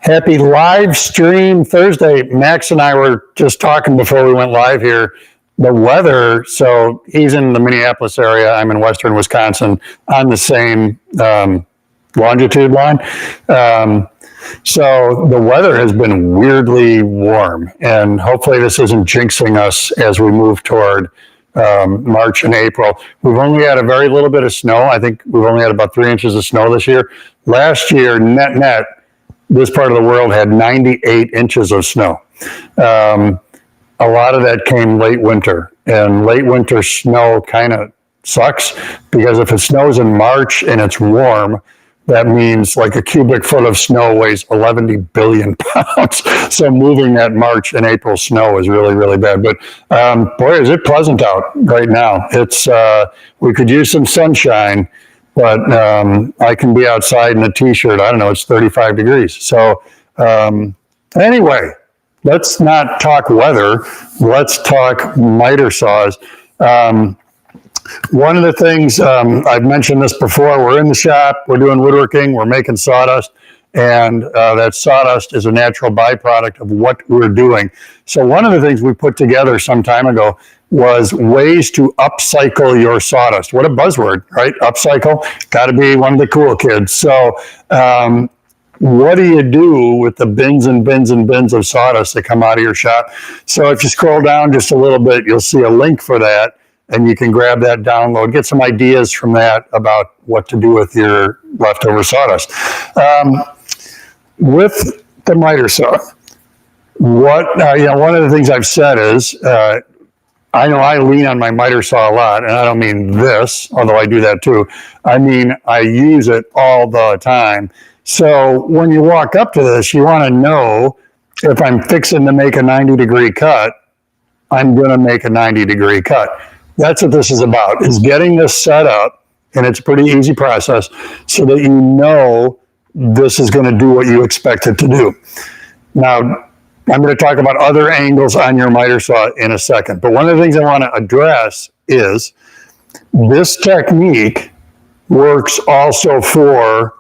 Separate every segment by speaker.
Speaker 1: Happy live stream Thursday. Max and I were just talking before we went live here. The weather, so he's in the Minneapolis area. I'm in Western Wisconsin on the same longitude line. So the weather has been weirdly warm, and hopefully this isn't jinxing us as we move toward March and April. We've only had a very little bit of snow. I think we've only had about 3 inches of snow this year. Last year, net, this part of the world had 98 inches of snow. A lot of that came late winter, and late winter snow kind of sucks because if it snows in March and it's warm, that means like a cubic foot of snow weighs 11 billion pounds. So moving that March and April snow is really, really bad. But boy, is it pleasant out right now. It's we could use some sunshine, but I can be outside in a t-shirt. I don't know, it's 35 degrees. So anyway, let's not talk weather. Let's talk miter saws. One of the things, I've mentioned this before, we're in the shop, we're doing woodworking, we're making sawdust, and that sawdust is a natural byproduct of what we're doing. So one of the things we put together some time ago was ways to upcycle your sawdust. What a buzzword, right? Upcycle, got to be one of the cool kids. So what do you do with the bins and bins and bins of sawdust that come out of your shop? So if you scroll down just a little bit, you'll see a link for that. And you can grab that download, get some ideas from that about what to do with your leftover sawdust. With the miter saw, one of the things I've said is, I know I lean on my miter saw a lot, and I don't mean this, although I do that too. I mean, I use it all the time. So when you walk up to this, you want to know if I'm fixing to make a 90-degree cut, I'm going to make a 90-degree cut. That's what this is about, is getting this set up, and it's a pretty easy process, so that you know this is going to do what you expect it to do. Now, I'm going to talk about other angles on your miter saw in a second, but one of the things I want to address is this technique works also for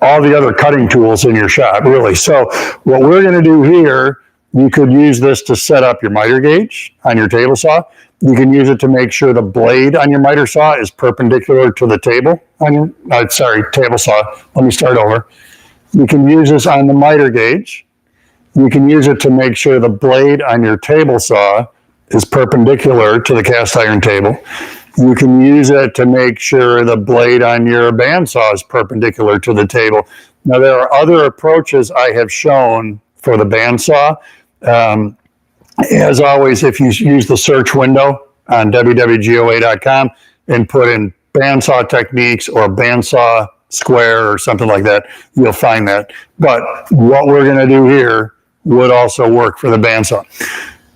Speaker 1: all the other cutting tools in your shop, really. So what we're going to do here, you could use this to set up your miter gauge on your table saw. You can use it to make sure the blade on your miter saw is perpendicular to the table on your, table saw. Let me start over. You can use this on the miter gauge. You can use it to make sure the blade on your table saw is perpendicular to the cast iron table. You can use it to make sure the blade on your bandsaw is perpendicular to the table. Now, there are other approaches I have shown for the bandsaw. As always, if you use the search window on www.goa.com and put in bandsaw techniques or bandsaw square or something like that, you'll find that. But what we're going to do here would also work for the bandsaw.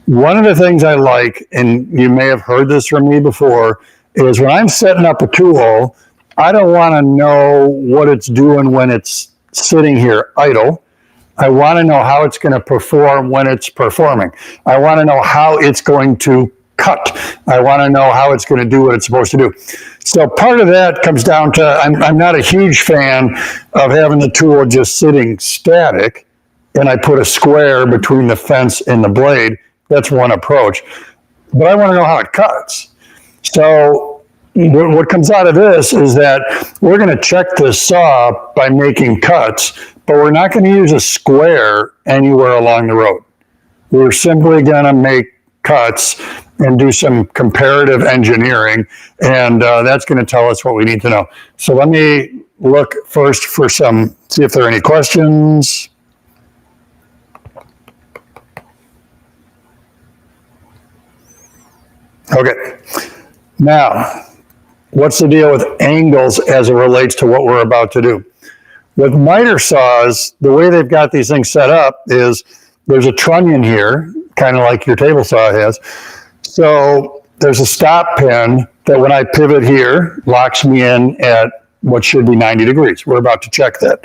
Speaker 1: One of the things I like, and you may have heard this from me before, is when I'm setting up a tool, I don't want to know what it's doing when it's sitting here idle. I want to know how it's going to perform when it's performing. I want to know how it's going to cut. I want to know how it's going to do what it's supposed to do. So part of that comes down to, I'm not a huge fan of having the tool just sitting static and I put a square between the fence and the blade. That's one approach. But I want to know how it cuts. So what comes out of this is that we're going to check this saw by making cuts, but we're not going to use a square anywhere along the road. We're simply going to make cuts and do some comparative engineering, and that's going to tell us what we need to know. So let me look first for see if there are any questions. Okay. Now, what's the deal with angles as it relates to what we're about to do? With miter saws, the way they've got these things set up is there's a trunnion here, kind of like your table saw has. So there's a stop pin that when I pivot here, locks me in at what should be 90 degrees. We're about to check that.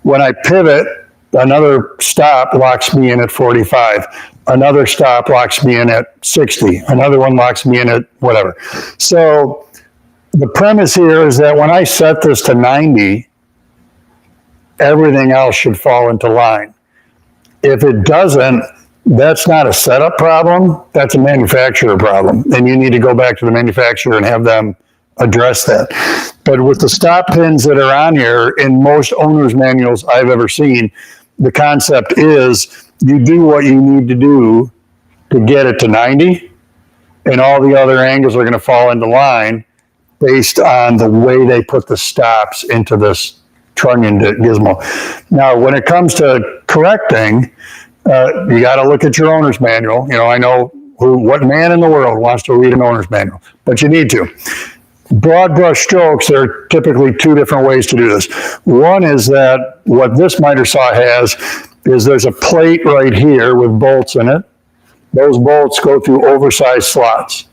Speaker 1: When I pivot, another stop locks me in at 45. Another stop locks me in at 60. Another one locks me in at whatever. So the premise here is that when I set this to 90, everything else should fall into line. If it doesn't, that's not a setup problem, that's a manufacturer problem. And you need to go back to the manufacturer and have them address that. But with the stop pins that are on here, in most owner's manuals I've ever seen, the concept is you do what you need to do to get it to 90, and all the other angles are going to fall into line based on the way they put the stops into this trunnion gizmo. Now, when it comes to correcting, you got to look at your owner's manual. You know, I know what man in the world wants to read an owner's manual, but you need to. Broad brush strokes, there are typically two different ways to do this. One is that what this miter saw has is there's a plate right here with bolts in it. Those bolts go through oversized slots.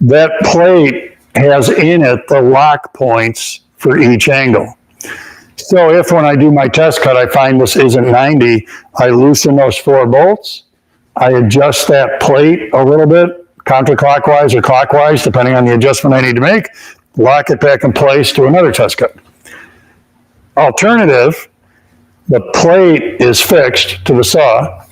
Speaker 1: That plate has in it the lock points for each angle. So if when I do my test cut, I find this isn't 90, I loosen those 4 bolts, I adjust that plate a little bit, counterclockwise or clockwise, depending on the adjustment I need to make, lock it back in place to another test cut. Alternative, the plate is fixed to the saw,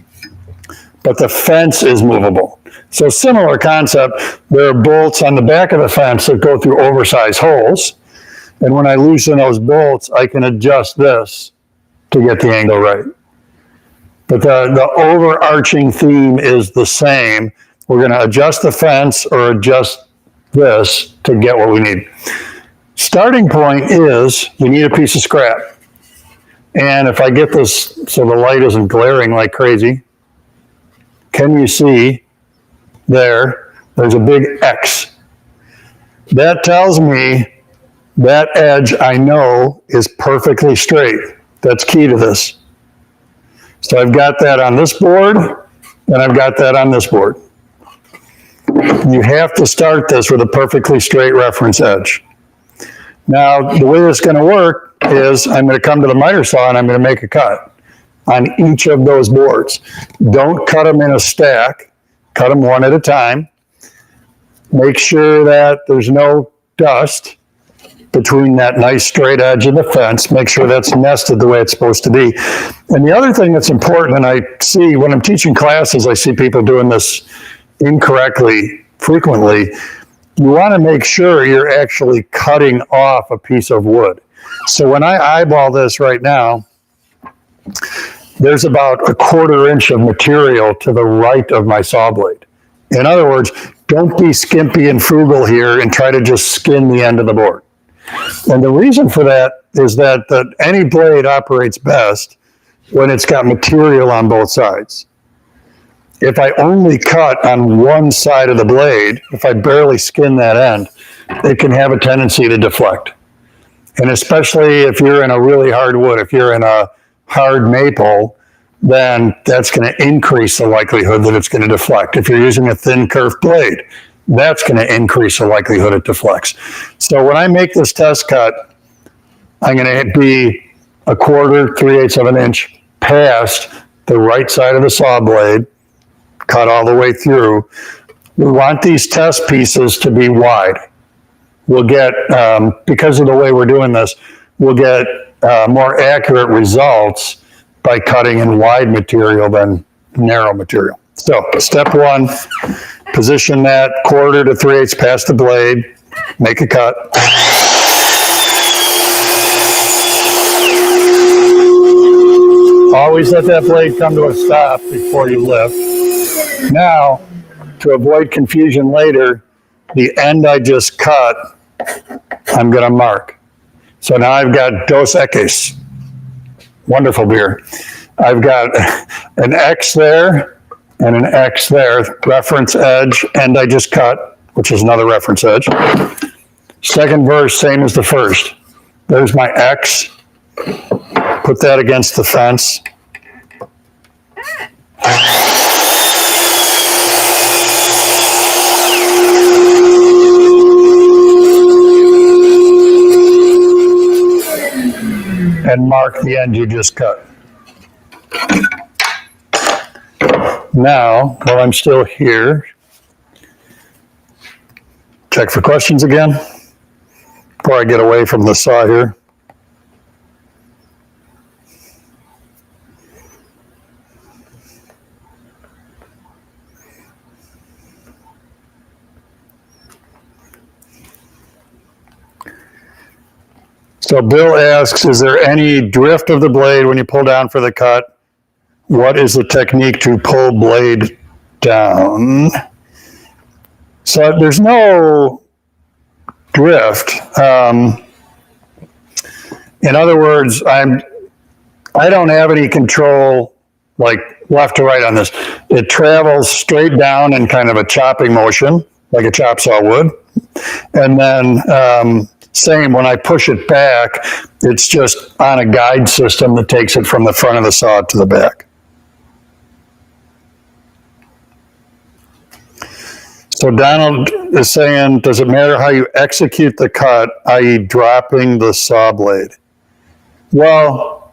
Speaker 1: but the fence is movable. So similar concept, there are bolts on the back of the fence that go through oversized holes. And when I loosen those bolts, I can adjust this to get the angle right. But the overarching theme is the same. We're going to adjust the fence or adjust this to get what we need. Starting point is you need a piece of scrap. And if I get this so the light isn't glaring like crazy, can you see there's a big X. That tells me that edge I know is perfectly straight. That's key to this. So I've got that on this board, and I've got that on this board. You have to start this with a perfectly straight reference edge. Now, the way this is going to work is I'm going to come to the miter saw and I'm going to make a cut on each of those boards. Don't cut them in a stack. Cut them one at a time. Make sure that there's no dust between that nice straight edge of the fence. Make sure that's nested the way it's supposed to be. And the other thing that's important, and I see when I'm teaching classes, I see people doing this incorrectly frequently. You want to make sure you're actually cutting off a piece of wood. So when I eyeball this right now, there's about 1/4 inch of material to the right of my saw blade. In other words, don't be skimpy and frugal here and try to just skin the end of the board. And the reason for that is that any blade operates best when it's got material on both sides. If I only cut on one side of the blade, if I barely skin that end, it can have a tendency to deflect. And especially if you're in a really hard wood, if you're in a hard maple, then that's going to increase the likelihood that it's going to deflect. If you're using a thin curved blade, that's going to increase the likelihood it deflects. So when I make this test cut, I'm going to be 1/4, 3/8 of an inch past the right side of the saw blade, cut all the way through. We want these test pieces to be wide. We'll get, because of the way we're doing this, we'll get more accurate results by cutting in wide material than narrow material. So step 1, position that 1/4 to 3/8 past the blade, make a cut. Always let that blade come to a stop before you lift. Now, to avoid confusion later, the end I just cut, I'm going to mark. So now I've got Dos Equis, wonderful beer. I've got an X there and an X there, reference edge, and I just cut, which is another reference edge. Second verse, same as the first. There's my X. Put that against the fence. And mark the end you just cut. Now, while I'm still here, check for questions again before I get away from the saw here. So Bill asks, is there any drift of the blade when you pull down for the cut? What is the technique to pull blade down? So there's no drift. In other words, I don't have any control like left to right on this. It travels straight down in kind of a chopping motion, like a chop saw would. And then same, when I push it back, it's just on a guide system that takes it from the front of the saw to the back. So Donald is saying, does it matter how you execute the cut, i.e. dropping the saw blade? Well,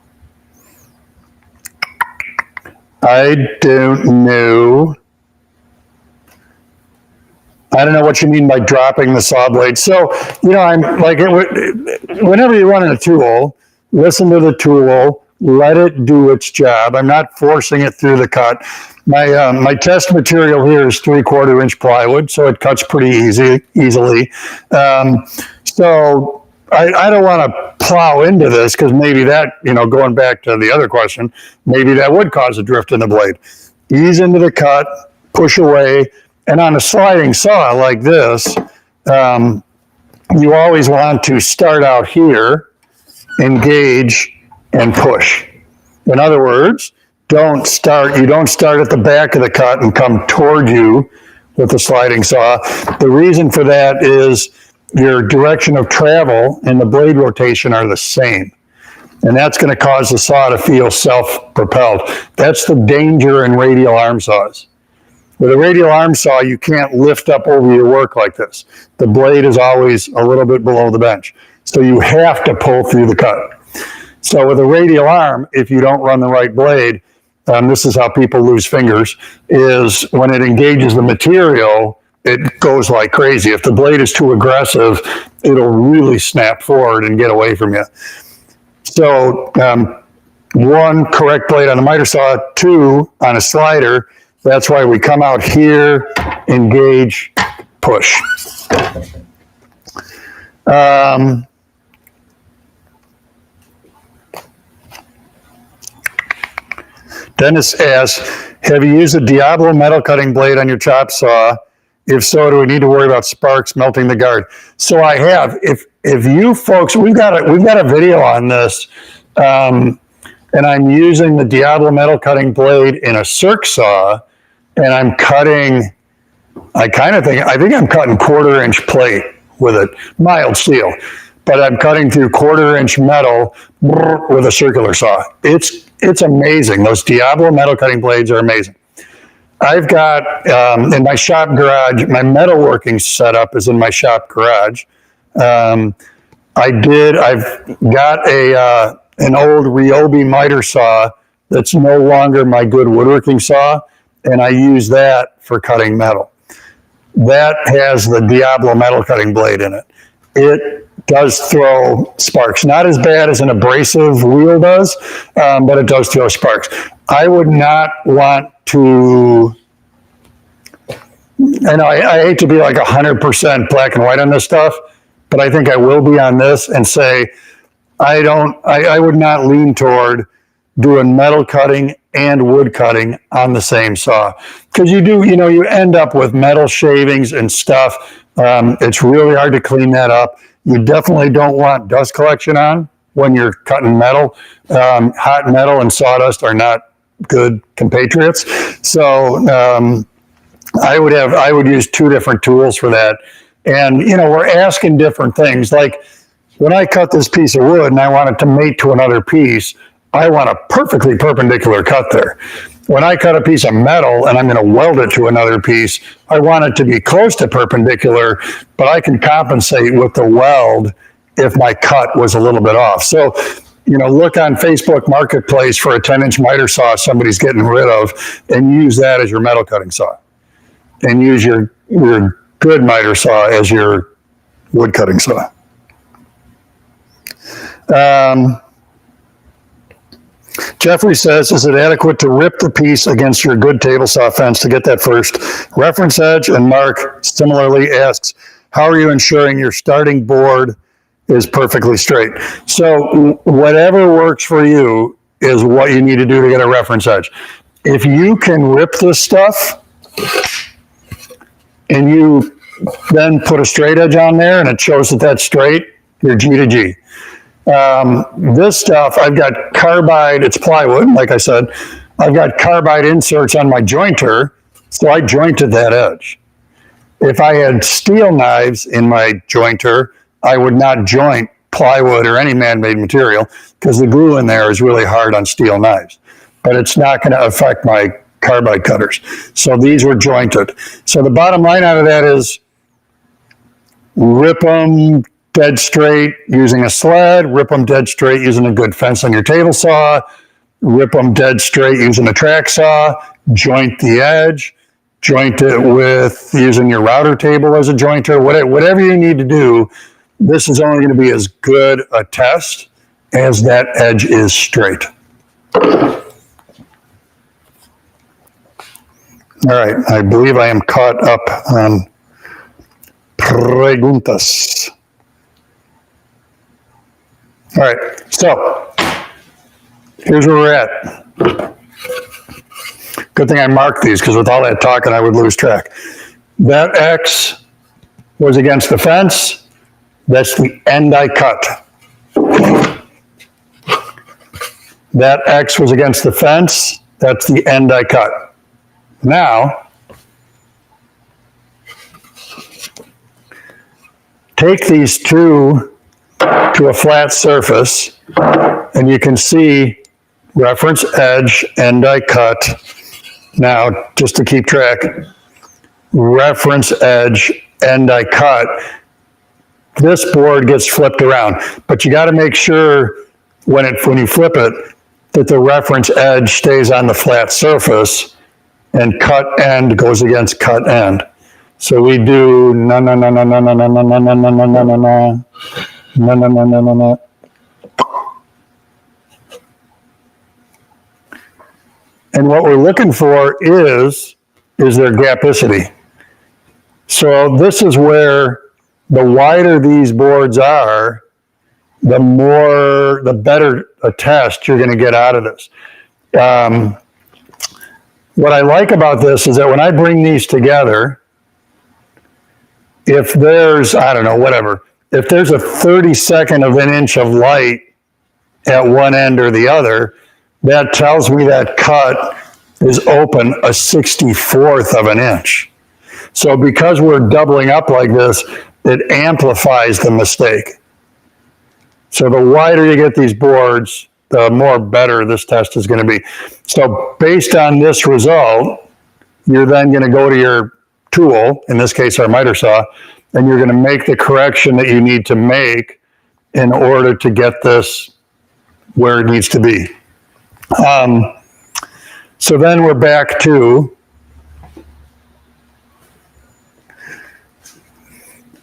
Speaker 1: I don't know. I don't know what you mean by dropping the saw blade. So, I'm like, whenever you're running a tool, listen to the tool, let it do its job. I'm not forcing it through the cut. My test material here is 3/4 inch plywood, so it cuts pretty easily. So I don't want to plow into this because maybe that, going back to the other question, maybe that would cause a drift in the blade. Ease into the cut, push away, and on a sliding saw like this, you always want to start out here, engage, and push. In other words, you don't start at the back of the cut and come toward you with the sliding saw. The reason for that is your direction of travel and the blade rotation are the same. And that's going to cause the saw to feel self-propelled. That's the danger in radial arm saws. With a radial arm saw, you can't lift up over your work like this. The blade is always a little bit below the bench. So you have to pull through the cut. So with a radial arm, if you don't run the right blade, this is how people lose fingers, is when it engages the material, it goes like crazy. If the blade is too aggressive, it'll really snap forward and get away from you. So 1, correct blade on a miter saw, 2, on a slider. That's why we come out here, engage, push. Dennis asks, have you used a Diablo metal cutting blade on your chop saw? If so, do we need to worry about sparks melting the guard? So I have. If you folks, we've got a video on this, and I'm using the Diablo metal cutting blade in a circ saw, and I'm cutting. I think I'm cutting 1/4 inch plate with it, mild steel, but I'm cutting through 1/4 inch metal with a circular saw. It's amazing. Those Diablo metal cutting blades are amazing. I've got, in my shop garage, my metalworking setup is in my shop garage. I've got an old Ryobi miter saw that's no longer my good woodworking saw, and I use that for cutting metal. That has the Diablo metal cutting blade in it. It does throw sparks. Not as bad as an abrasive wheel does, but it does throw sparks. I would not want to, and I hate to be like 100% black and white on this stuff, but I think I will be on this and say, I would not lean toward doing metal cutting and wood cutting on the same saw. Because you end up with metal shavings and stuff. It's really hard to clean that up. You definitely don't want dust collection on when you're cutting metal. Hot metal and sawdust are not good compatriots. So I would use 2 different tools for that. And, we're asking different things. Like when I cut this piece of wood and I want it to mate to another piece, I want a perfectly perpendicular cut there. When I cut a piece of metal and I'm going to weld it to another piece, I want it to be close to perpendicular, but I can compensate with the weld if my cut was a little bit off. So, look on Facebook Marketplace for a 10-inch miter saw somebody's getting rid of, and use that as your metal cutting saw. And use your good miter saw as your wood cutting saw. Jeffrey says, is it adequate to rip the piece against your good table saw fence to get that first reference edge? And Mark similarly asks, how are you ensuring your starting board is perfectly straight. So whatever works for you is what you need to do to get a reference edge. If you can rip this stuff and you then put a straight edge on there and it shows that that's straight, you're G to G. This stuff, I've got carbide, it's plywood, like I said. I've got carbide inserts on my jointer, so I jointed that edge. If I had steel knives in my jointer, I would not joint plywood or any man-made material because the glue in there is really hard on steel knives. But it's not going to affect my carbide cutters. So these were jointed. So the bottom line out of that is rip them dead straight using a sled, rip them dead straight using a good fence on your table saw, rip them dead straight using a track saw, joint the edge, joint it with using your router table as a jointer, whatever you need to do. This is only going to be as good a test as that edge is straight. All right, I believe I am caught up on preguntas. All right, so here's where we're at. Good thing I marked these because with all that talking, I would lose track. That X was against the fence. That's the end I cut. That X was against the fence. That's the end I cut. Now, take these two to a flat surface, and you can see reference edge, end I cut. Now, just to keep track, reference edge, end I cut. This board gets flipped around, but you got to make sure when you flip it that the reference edge stays on the flat surface and cut end goes against cut end. So we do no. And what we're looking for is their gapicity. So this is where the wider these boards are, the better a test you're going to get out of this. What I like about this is that when I bring these together, if there's, I don't know, whatever, if there's a 32nd of an inch of light at one end or the other, that tells me that cut is open a 64th of an inch. So because we're doubling up like this, it amplifies the mistake. So the wider you get these boards, the more better this test is going to be. So based on this result, you're then going to go to your tool, in this case our miter saw, and you're going to make the correction that you need to make in order to get this where it needs to be. So then we're back to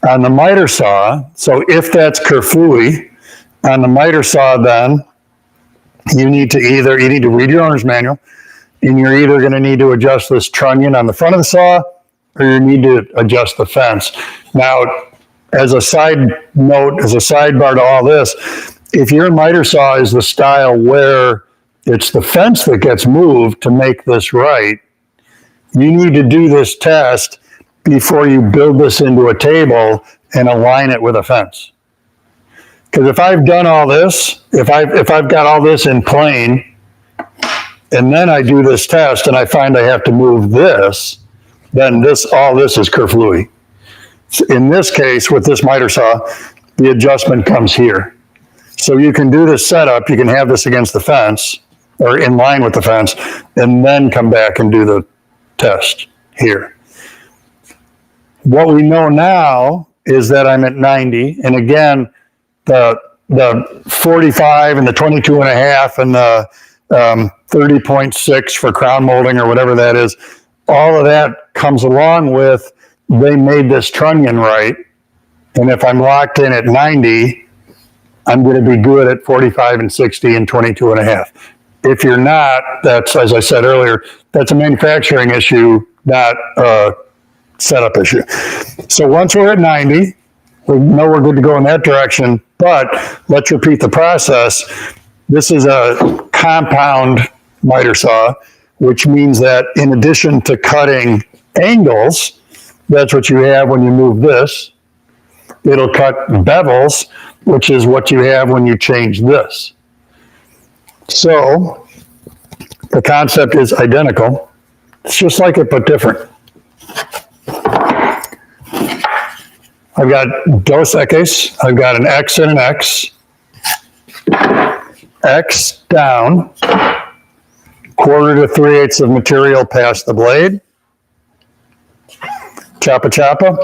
Speaker 1: on the miter saw. So if that's kerflooey, on the miter saw then, you need to read your owner's manual, and you're either going to need to adjust this trunnion on the front of the saw, or you need to adjust the fence. Now, as a side note, as a sidebar to all this, if your miter saw is the style where it's the fence that gets moved to make this right, you need to do this test before you build this into a table and align it with a fence. Because if I've done all this, if I've got all this in plane, and then I do this test and I find I have to move this, then all this is kerflooey. In this case, with this miter saw, the adjustment comes here. So you can do this setup, you can have this against the fence, or in line with the fence, and then come back and do the test here. What we know now is that I'm at 90, and again, the 45 and the 22 and a half and the 30.6 for crown molding or whatever that is, all of that comes along with they made this trunnion right, and if I'm locked in at 90, I'm going to be good at 45 and 60 and 22 and a half. If you're not, that's, as I said earlier, that's a manufacturing issue, not a setup issue. So once we're at 90, we know we're good to go in that direction. But let's repeat the process. This is a compound miter saw, which means that in addition to cutting angles, that's what you have when you move this. It'll cut bevels, which is what you have when you change this. So the concept is identical. It's just like it, but different. I've got dos equis. I've got an X and an X. X down, 1/4 to 3/8 of material past the blade. Choppa choppa.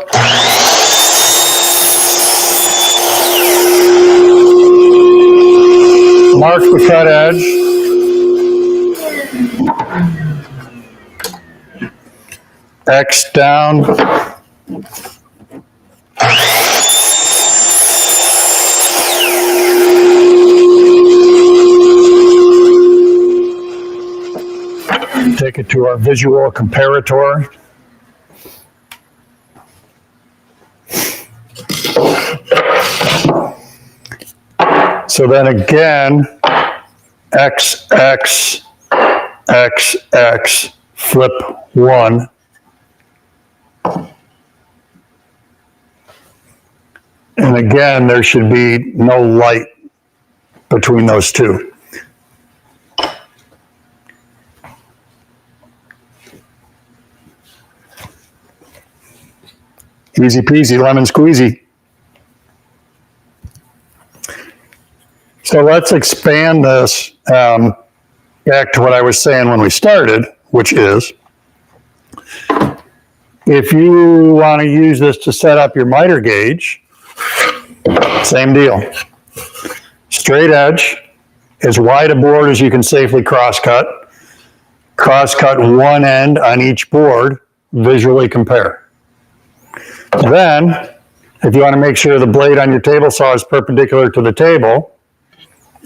Speaker 1: Mark the cut edge. X down. Take it to our visual comparator. So then again, X, X, X, X, flip 1. And again, there should be no light between those two. Easy peasy, lemon squeezy. So let's expand this back to what I was saying when we started, which is, if you want to use this to set up your miter gauge, same deal. Straight edge, as wide a board as you can safely cross-cut. Cross-cut one end on each board, visually compare. Then, if you want to make sure the blade on your table saw is perpendicular to the table,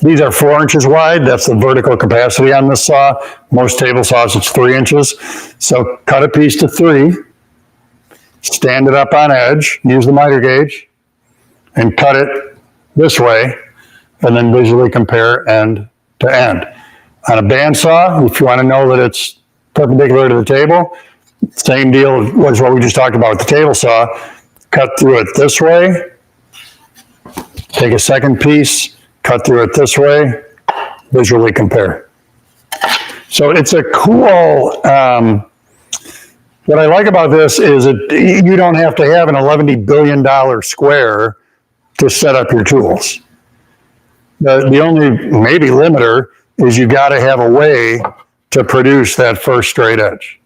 Speaker 1: these are 4 inches wide. That's the vertical capacity on this saw. Most table saws, it's 3 inches. So cut a piece to 3, stand it up on edge, use the miter gauge, and cut it this way, and then visually compare end to end. On a bandsaw, if you want to know that it's perpendicular to the table, same deal as what we just talked about with the table saw. Cut through it this way, take a second piece, cut through it this way, visually compare. So it's a cool, what I like about this is that you don't have to have an $11 billion square to set up your tools. The only maybe limiter is you got to have a way to produce that first straight edge.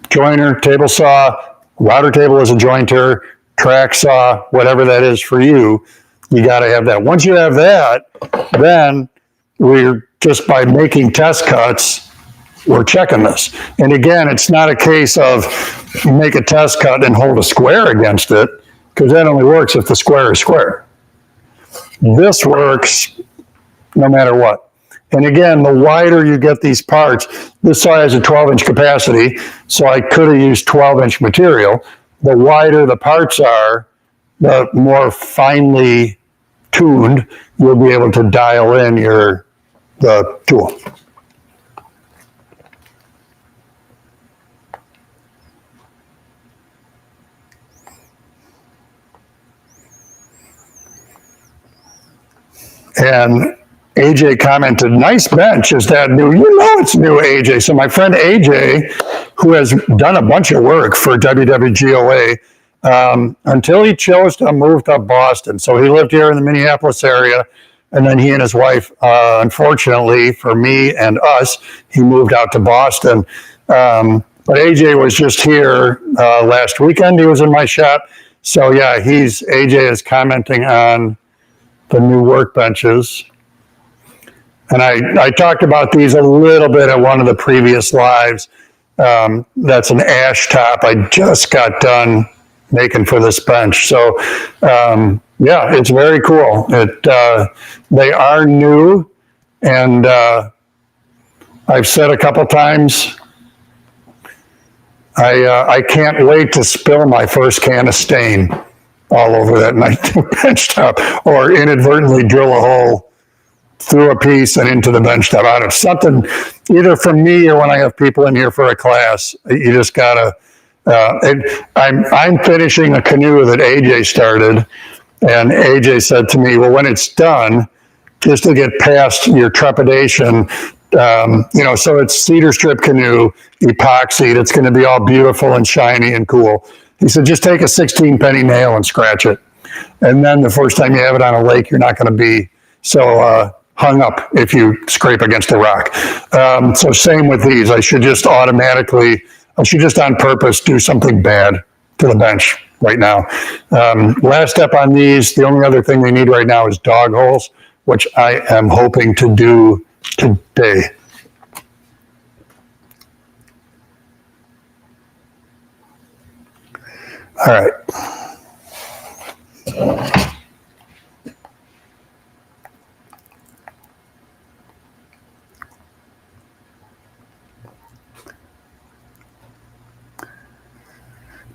Speaker 1: Joiner, table saw, router table as a jointer, track saw, whatever that is for you, you got to have that. Once you have that, then we're just by making test cuts, we're checking this. And again, it's not a case of make a test cut and hold a square against it, because that only works if the square is square. This works no matter what. And again, the wider you get these parts, this saw has a 12-inch capacity, so I could have used 12-inch material. The wider the parts are, the more finely tuned you'll be able to dial in the tool. And AJ commented, nice bench. Is that new? You know it's new, AJ. So my friend AJ, who has done a bunch of work for WWGOA, until he chose to move to Boston. So he lived here in the Minneapolis area, and then he and his wife, unfortunately for me and us, he moved out to Boston. But AJ was just here last weekend. He was in my shop. So yeah, AJ is commenting on the new workbenches. And I talked about these a little bit at one of the previous lives. That's an ash top I just got done making for this bench. So yeah, it's very cool. They are new, and I've said a couple times, I can't wait to spill my first can of stain. all over that bench top, or inadvertently drill a hole through a piece and into the bench top. Out of something, either from me or when I have people in here for a class, you just gotta. I'm finishing a canoe that AJ started, and AJ said to me, "Well, when it's done, just to get past your trepidation." So it's cedar strip canoe, epoxied. It's going to be all beautiful and shiny and cool. He said, just take a 16 penny nail and scratch it. And then the first time you have it on a lake, you're not going to be so hung up if you scrape against a rock. So same with these. I should just on purpose do something bad to the bench right now. Last step on these, the only other thing they need right now is dog holes, which I am hoping to do today. All right.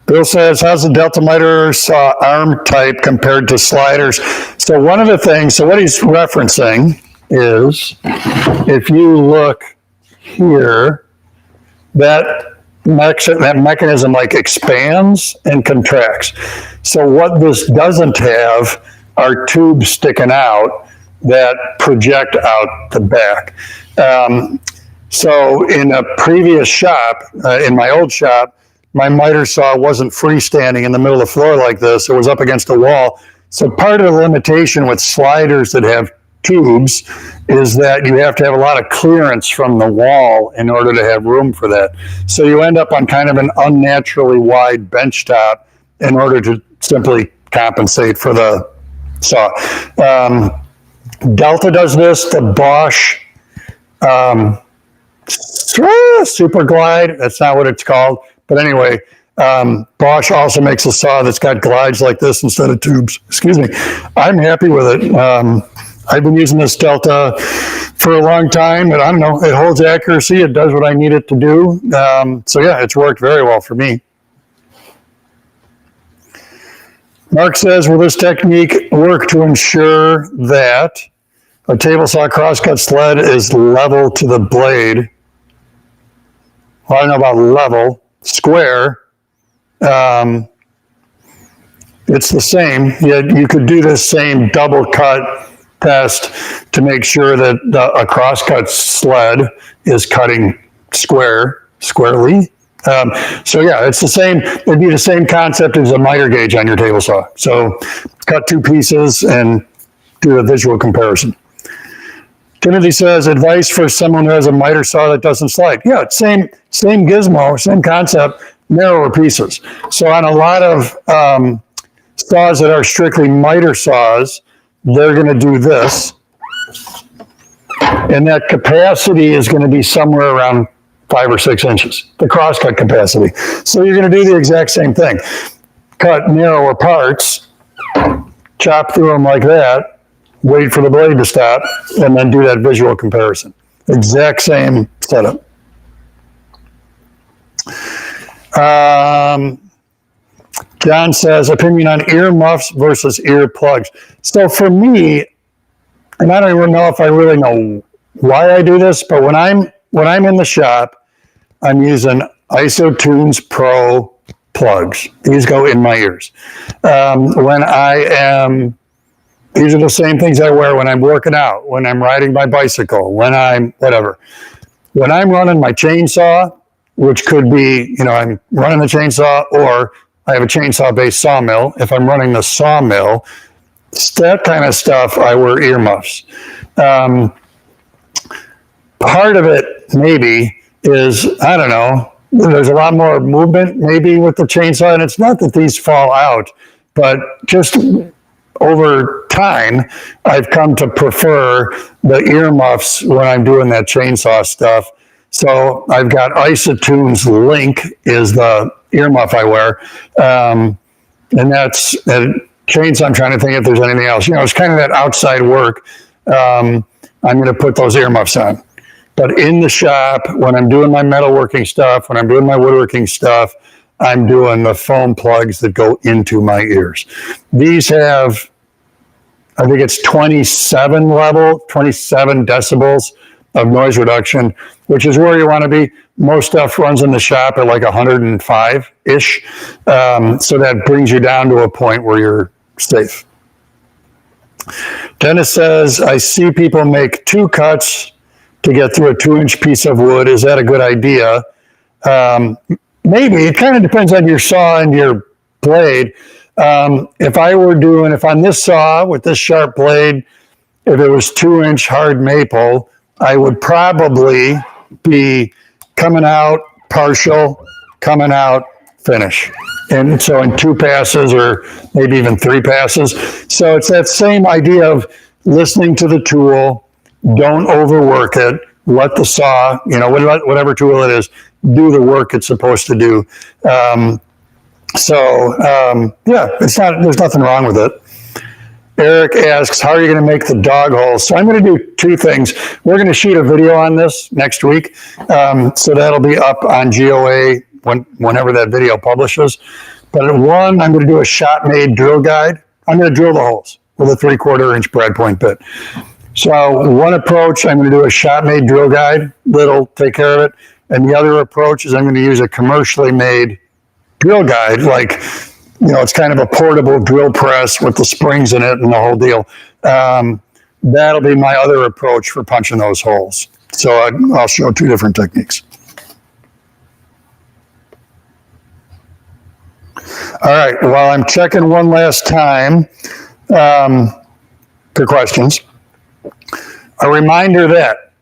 Speaker 1: Bill says, how's the Delta miter saw arm type compared to sliders? So one of the things, so what he's referencing is, if you look here, that mechanism like expands and contracts. So what this doesn't have are tubes sticking out that project out the back. So in a previous shop, in my old shop, my miter saw wasn't freestanding in the middle of the floor like this. It was up against the wall. So part of the limitation with sliders that have tubes is that you have to have a lot of clearance from the wall in order to have room for that. So you end up on kind of an unnaturally wide bench top in order to simply compensate for the saw. Delta does this, the Bosch Super Glide, that's not what it's called. But anyway, Bosch also makes a saw that's got glides like this instead of tubes. Excuse me. I'm happy with it. I've been using this Delta for a long time, and I don't know, it holds accuracy. It does what I need it to do. So yeah, it's worked very well for me. Mark says, will this technique work to ensure that a table saw crosscut sled is level to the blade? Well, I don't know about level. Square, it's the same. You could do the same double cut test to make sure that a crosscut sled is cutting squarely. So yeah, it's the same. It'd be the same concept as a miter gauge on your table saw. So cut two pieces and do a visual comparison. Timothy says, advice for someone who has a miter saw that doesn't slide. Yeah, same gizmo, same concept, narrower pieces. So on a lot of saws that are strictly miter saws, they're going to do this. And that capacity is going to be somewhere around 5 or 6 inches, the crosscut capacity. So you're going to do the exact same thing. Cut narrower parts, chop through them like that, wait for the blade to stop, and then do that visual comparison. Exact same setup. John says, opinion on ear muffs versus ear plugs. So for me, and I don't even know if I really know why I do this, but when I'm in the shop, I'm using IsoTunes Pro plugs. These go in my ears. These are the same things I wear when I'm working out, when I'm riding my bicycle, when I'm whatever. When I'm running my chainsaw, which could be, I'm running the chainsaw, or I have a chainsaw-based sawmill. If I'm running the sawmill, that kind of stuff, I wear earmuffs. Part of it, maybe, is, I don't know, there's a lot more movement, maybe, with the chainsaw, and it's not that these fall out, but just over time, I've come to prefer the earmuffs when I'm doing that chainsaw stuff. So I've got IsoTunes Link is the earmuff I wear. And that's chainsaw. I'm trying to think if there's anything else. It's kind of that outside work. I'm going to put those earmuffs on. But in the shop, when I'm doing my metalworking stuff, when I'm doing my woodworking stuff, I'm doing the foam plugs that go into my ears. These have, I think it's 27 decibels of noise reduction, which is where you want to be. Most stuff runs in the shop at like 105-ish. So that brings you down to a point where you're safe. Dennis says, I see people make 2 cuts to get through a 2-inch piece of wood. Is that a good idea? Maybe. It kind of depends on your saw and your blade. If on this saw with this sharp blade, if it was 2-inch hard maple, I would probably be coming out partial, coming out finish. And so in 2 passes or maybe even 3 passes. So it's that same idea of listening to the tool, don't overwork it, let the saw, whatever tool it is, do the work it's supposed to do. There's nothing wrong with it. Eric asks, how are you going to make the dog holes? So I'm going to do 2 things. We're going to shoot a video on this next week. So that'll be up on GOA whenever that video publishes. But at 1, I'm going to do a shop-made drill guide. I'm going to drill the holes with a 3/4-inch brad point bit. So one approach, I'm going to do a shop-made drill guide. That'll take care of it. And the other approach is I'm going to use a commercially made drill guide, like, it's kind of a portable drill press with the springs in it and the whole deal. That'll be my other approach for punching those holes. So I'll show 2 different techniques. All right, while I'm checking one last time for questions, a reminder that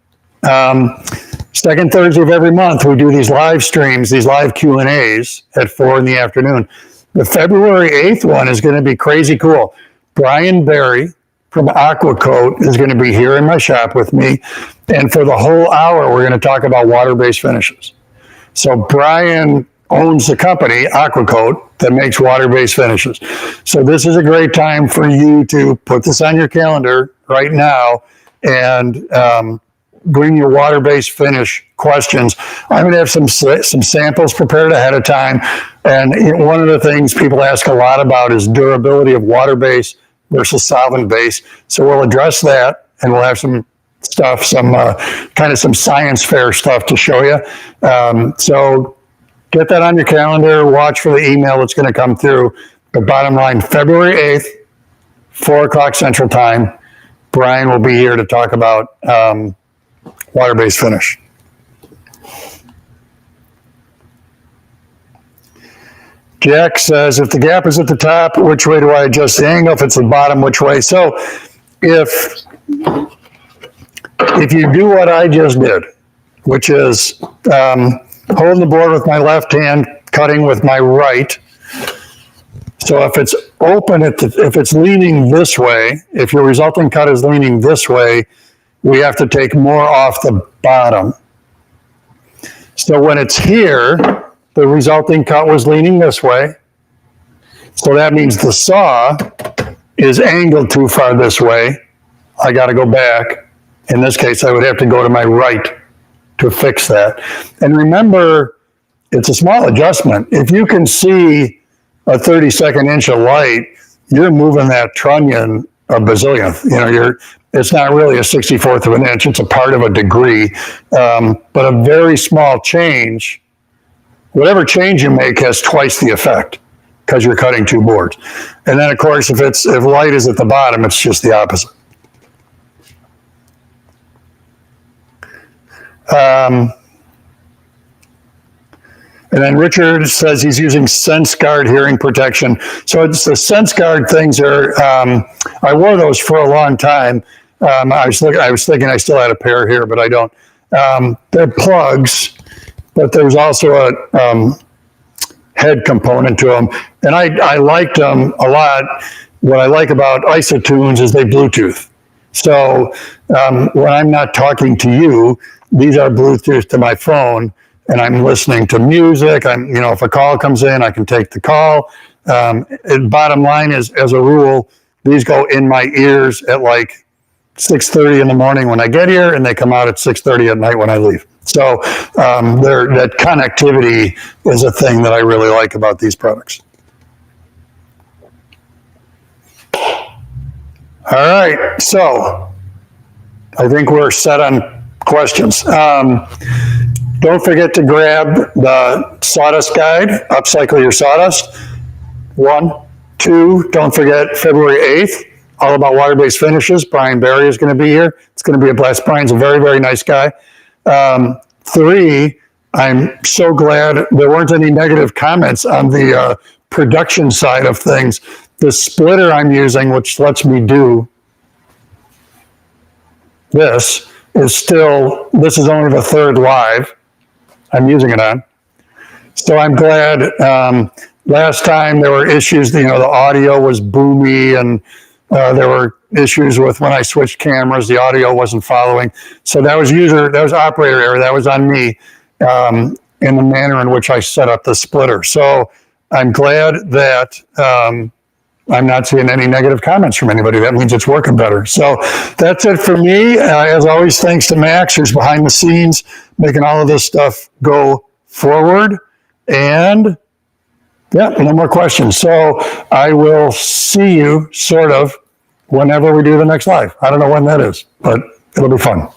Speaker 1: second Thursday of every month, we do these live streams, these live Q&As at 4 in the afternoon. The February 8th one is going to be crazy cool. Brian Berry from Aquacoat is going to be here in my shop with me. And for the whole hour, we're going to talk about water-based finishes. So Brian owns the company, Aquacoat, that makes water-based finishes. So this is a great time for you to put this on your calendar right now and bring your water-based finish questions. I'm going to have some samples prepared ahead of time. And one of the things people ask a lot about is durability of water-based versus solvent-based. So we'll address that, and we'll have some stuff, some science fair stuff to show you. So get that on your calendar. Watch for the email that's going to come through. But bottom line, February 8th, 4 o'clock Central Time, Brian will be here to talk about water-based finish. Jack says, if the gap is at the top, which way do I adjust the angle? If it's the bottom, which way? So if you do what I just did, which is holding the board with my left hand, cutting with my right. So if it's open, if it's leaning this way, if your resulting cut is leaning this way, we have to take more off the bottom. So when it's here, the resulting cut was leaning this way. So that means the saw is angled too far this way. I got to go back. In this case, I would have to go to my right to fix that. And remember, it's a small adjustment. If you can see a 32nd inch of light, you're moving that trunnion a bazillionth. It's not really a 64th of an inch. It's a part of a degree. But a very small change, whatever change you make has twice the effect because you're cutting 2 boards. And then, of course, if light is at the bottom, it's just the opposite. And then Richard says he's using SenseGuard hearing protection. So it's the SenseGuard things are, I wore those for a long time. I was thinking I still had a pair here, but I don't. They're plugs, but there's also a head component to them. And I liked them a lot. What I like about IsoTunes is they Bluetooth. So when I'm not talking to you, these are Bluetooth to my phone, and I'm listening to music. If a call comes in, I can take the call. Bottom line is, as a rule, these go in my ears at like 6:30 in the morning when I get here, and they come out at 6:30 at night when I leave. So that connectivity is a thing that I really like about these products. All right, so I think we're set on questions. Don't forget to grab the Sawdust Guide, Upcycle Your Sawdust. 1, 2, don't forget February 8th, all about water-based finishes. Brian Barry is going to be here. It's going to be a blast. Brian's a very, very nice guy. 3, I'm so glad there weren't any negative comments on the production side of things. The splitter I'm using, which lets me do this, this is only the 3rd live I'm using it on. So I'm glad. Last time there were issues, the audio was boomy, and there were issues with when I switched cameras, the audio wasn't following. So that was operator error. That was on me in the manner in which I set up the splitter. So I'm glad that I'm not seeing any negative comments from anybody. That means it's working better. So that's it for me. As always, thanks to Max, who's behind the scenes, making all of this stuff go forward. And yeah, no more questions. So I will see you sort of whenever we do the next live. I don't know when that is, but it'll be fun.